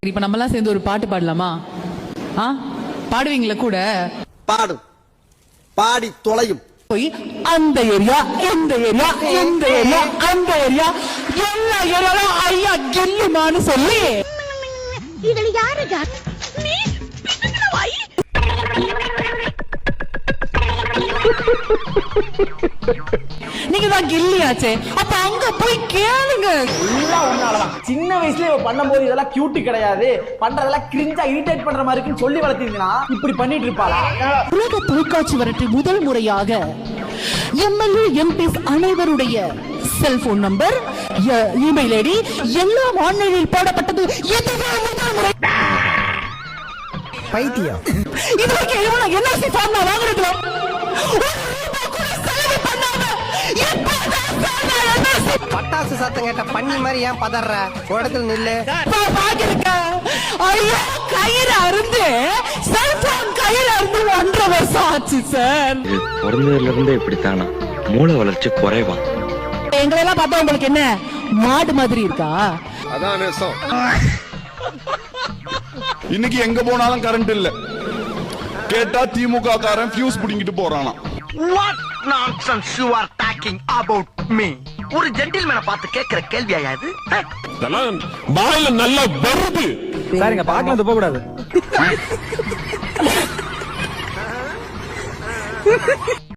இப்ப நம்ம எல்லாம் சேர்ந்து ஒரு பாட்டு பாடலாமா? பாடுவீங்களா கூட? பாடும், பாடி தொலையும். போய் அந்த ஏரியா, இந்த ஏரியா, இந்த ஏரியா, அந்த ஏரியா, எல்லா ஏரியாலும் ஐயா கெல்லுமான்னு சொல்லி இதுல யாரு நீங்க தான் கில்லியாச்சே, அப்ப அங்க போய் கேளுங்க. உன்னாலதான் சின்ன வயசுல பண்ணும் போது இதெல்லாம் கியூட் கிடையாது, பண்றதெல்லாம் கிரிஞ்சா இரிட்டேட் பண்ற மாதிரி இருக்குன்னு சொல்லி வளர்த்தீங்கன்னா இப்படி பண்ணிட்டு இருப்பாளா? உலக தொலைக்காட்சி வரட்டு முதல் முறையாக எம்எல்ஏ எம்பிஸ் அனைவருடைய செல்போன் நம்பர், இமெயில் ஐடி எல்லாம் ஆன்லைனில் போடப்பட்டது. பைத்தியம். இதுவரைக்கும் எவ்வளவு என்ஆர்சி ஃபார்ம் நான் வாங்குறதுல பட்டாசு சத்தம் கேட்ட பண்ணி மாதிரி ஏன் பதற? இடத்துல நில்லு. ஐயோ, கயிறு அருந்து செல்போன் கயிறு அருந்து 1.5 வருஷம் ஆச்சு சார். பிறந்ததுல இருந்தே இப்படித்தானா? மூளை வளர்ச்சி குறைவா? எங்களெல்லாம் பார்த்தா உங்களுக்கு என்ன மாடு மாதிரி இருக்கா? அதான் நேசம். இன்னைக்கு எங்க போனாலும் கரண்ட் இல்ல. கேட்டா திமுக காரன் ஃபியூஸ் புடிங்கிட்டு போறானா. What nonsense you are talking about me? ஒரு ஜென்டில்மேனை பார்த்து கேட்கிற கேள்வியா இது? இதெல்லாம் வாயில நல்லா வருது. சரிங்க, பாக்கலாம் துப்ப கூடாது.